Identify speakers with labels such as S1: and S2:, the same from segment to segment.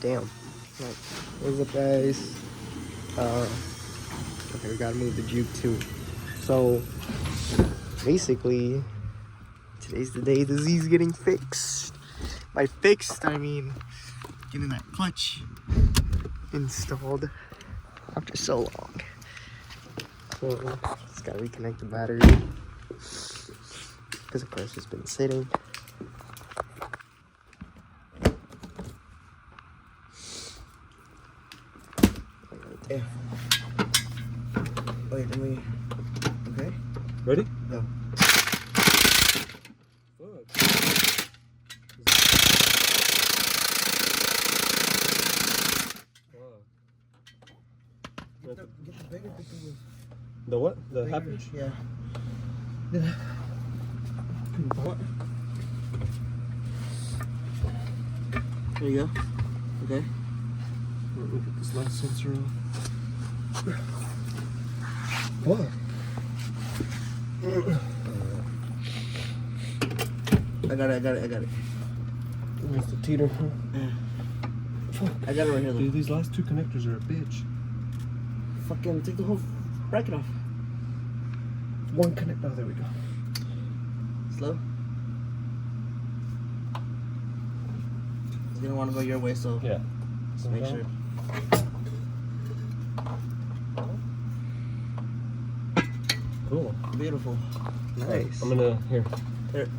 S1: Damn. Right. What's up, guys? Okay, we gotta move the juke too. So, basically, today's the day the Z's getting fixed. By fixed, I mean getting that clutch installed after so long. So, just gotta reconnect the battery because of course it's been sitting. Yeah. Wait, let me. Okay.
S2: Ready?
S1: No. Get the bigger picture.
S2: The what? The half-inch?
S1: Yeah.
S2: What?
S1: There you go. Okay.
S2: Let me get this last sensor off.
S1: What? I got it.
S2: Where's the teeter?
S1: I got it right here though.
S2: Dude, these last two connectors are a bitch.
S1: Fucking take the whole bracket off.
S2: One connect. Oh, there we go.
S1: Slow. He's gonna want to go your way, so
S2: Yeah.
S1: just make sure.
S2: Cool.
S1: Beautiful. Nice.
S2: I'm gonna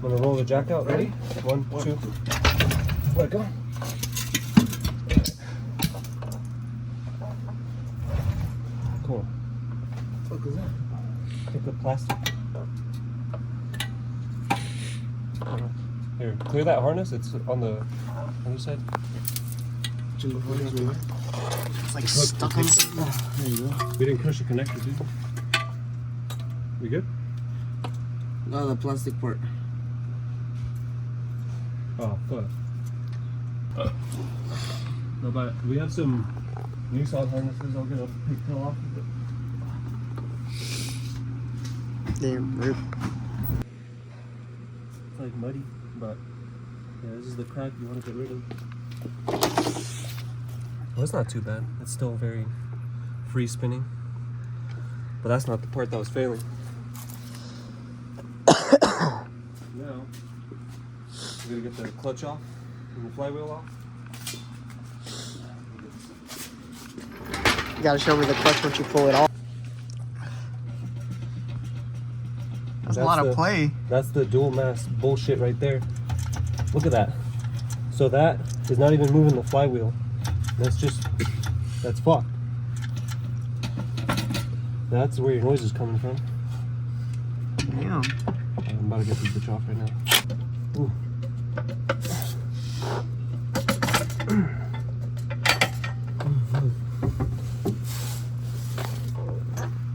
S2: roll the jack out. Ready? One, two. Let go. Cool.
S1: What is that?
S2: Take the plastic. Here, clear that harness. It's on the other side.
S1: It's like stuck on something. There you go.
S2: We didn't crush the connector, did we? We good?
S1: No, the plastic part.
S2: Oh, fuck. No, but we have some new solid harnesses. I'll get a pigtail off of it.
S1: Damn, rip.
S2: It's like muddy, but yeah, this is the crack you want to get rid of. Well, it's not too bad. It's still very free spinning. But that's not the part that was failing. Now, we're gonna get the clutch off and the flywheel off.
S1: You gotta show me the clutch once you pull it off. That's a lot of play.
S2: That's the dual mass bullshit right there. Look at that. So that is not even moving the flywheel. That's fucked. That's where your noise is coming from.
S1: Damn.
S2: I'm about to get this bitch off right now. Ooh.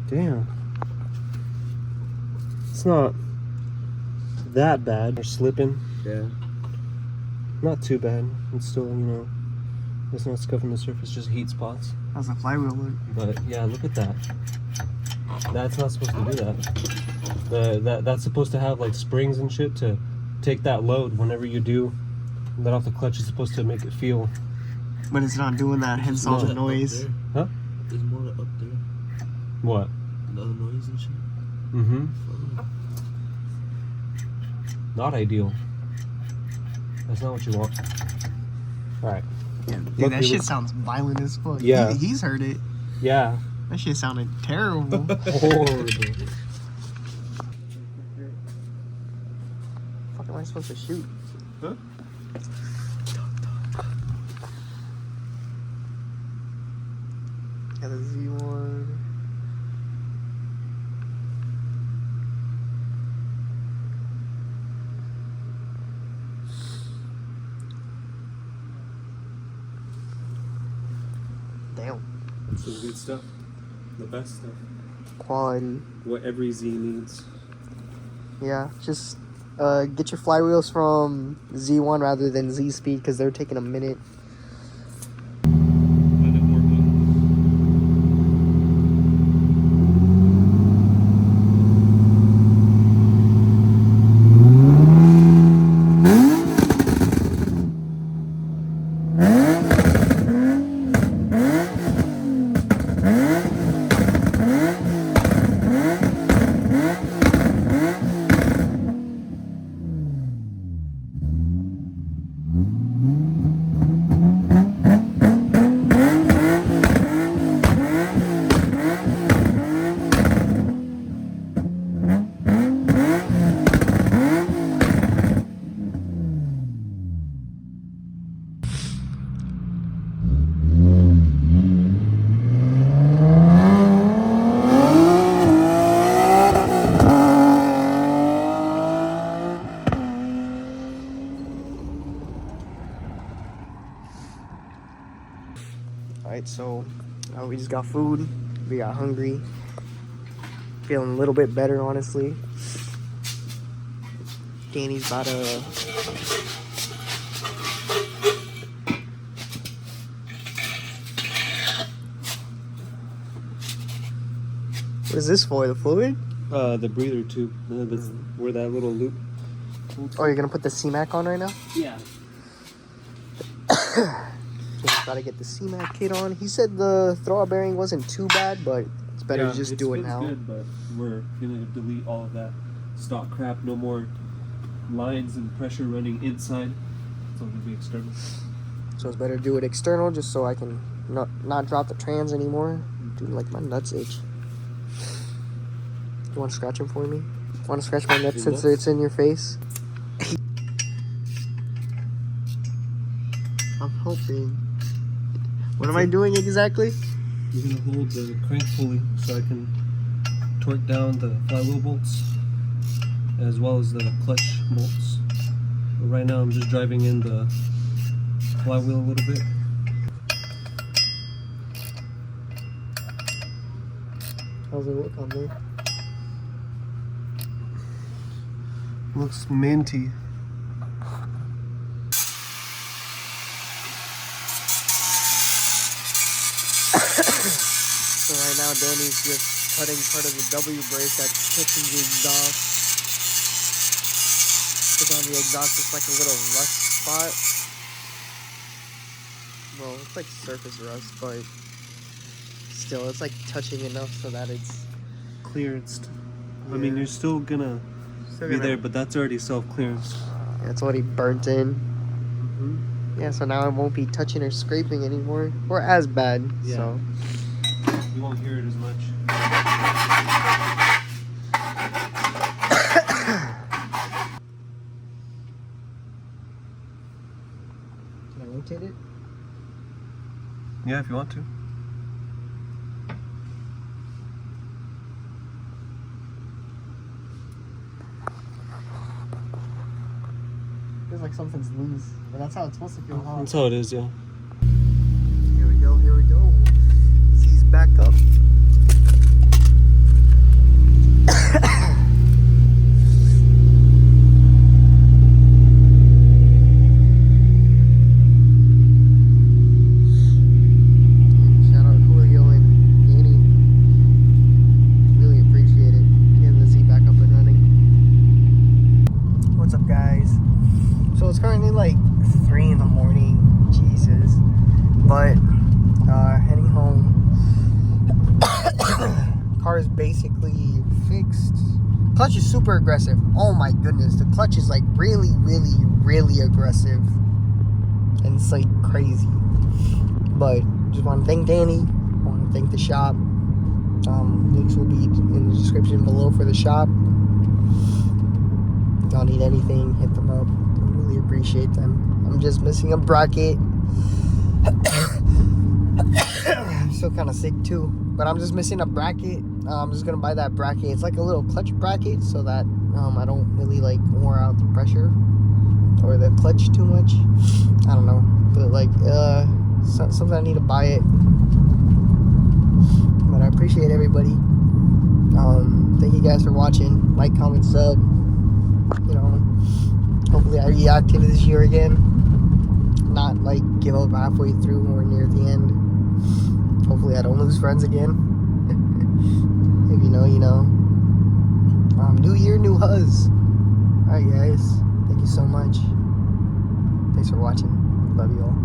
S2: Damn. It's not that bad. They're slipping.
S1: Yeah.
S2: Not too bad. It's still, you know, it's not scuffing the surface, just heat spots.
S1: How's the flywheel look?
S2: But yeah, look at that. That's not supposed to do that. That's supposed to have like springs and shit to take that load whenever you do let off the clutch. It's supposed to make it feel.
S1: But it's not doing that, hence all the noise.
S2: Huh?
S3: There's more up there.
S2: What?
S3: The other noise and shit.
S2: Mm-hmm. Not ideal. That's not what you want. Alright.
S1: Yeah, dude, that shit sounds violent as fuck.
S2: Yeah.
S1: He's heard it.
S2: Yeah.
S1: That shit sounded terrible.
S2: Horrible.
S1: Fuck am I supposed to shoot?
S2: Huh?
S1: Yeah, the Z1. Damn.
S2: That's some good stuff. The best stuff.
S1: Quality.
S2: What every Z needs.
S1: Yeah, just get your flywheels from Z1 rather than Z Speed because they're taking a minute. Alright, so we just got food. We got hungry. Feeling a little bit better, honestly. Danny's about to... What is this for? The fluid?
S2: The breather tube. That's where that little loop.
S1: Oh, you're gonna put the C-Mac on right now?
S2: Yeah.
S1: So just gotta get the C-Mac kit on. He said the throwout bearing wasn't too bad, but it's better to just do it now.
S2: Good, but we're gonna delete all of that stock crap. No more lines and pressure running inside. It's all gonna be external.
S1: So it's better to do it external, just so I can not drop the trans anymore. Dude, like my nuts itch. You want to scratch them for me? Want to scratch my nuts since it's in your face? I'm hoping. What am I doing exactly?
S2: You're gonna hold the crank pulley so I can torque down the flywheel bolts as well as the clutch bolts. But right now I'm just driving in the flywheel a little bit.
S1: How's it look on there?
S2: Looks minty.
S1: So right now Danny's just cutting part of the W brace that's touching the exhaust. Because on the exhaust it's like a little rust spot. Well, it's like surface rust, but still it's like touching enough so that it's
S2: Clearanced.
S1: Yeah.
S2: I mean, you're still gonna be there, but that's already self-clearance.
S1: Yeah, it's already burnt in. Yeah, so now it won't be touching or scraping anymore, or as bad.
S2: Yeah.
S1: So
S2: You won't hear it as much.
S1: can I rotate it?
S2: Yeah, if you want to.
S1: Feels like something's loose, but that's how it's supposed to feel. Huh?
S2: That's how it is, yeah.
S1: Here we go. Here we go. Z's back up. Shout out Julio and Danny. Really appreciate it. Getting the Z back up and running. What's up, guys? So it's currently like 3 in the morning. Jesus. But heading home. Car is basically fixed. Clutch is super aggressive. Oh my goodness, the clutch is like really, really, really aggressive, and it's like crazy. But just want to thank Danny. Want to thank the shop. Links will be in the description below for the shop. If y'all need anything, hit them up. I really appreciate them. I'm just missing a bracket. I'm still kind of sick too, but I'm just missing a bracket. I'm just gonna buy that bracket. It's like a little clutch bracket so that I don't really like wear out the pressure or the clutch too much. I don't know, but like something I need to buy it. But I appreciate everybody. Thank you guys for watching. Like, comment, sub. You know, hopefully I reactive this year again. Not like give up halfway through or near the end. Hopefully I don't lose friends again. If you know, you know. New year, new huzz. Alright guys, thank you so much. Thanks for watching. Love you all.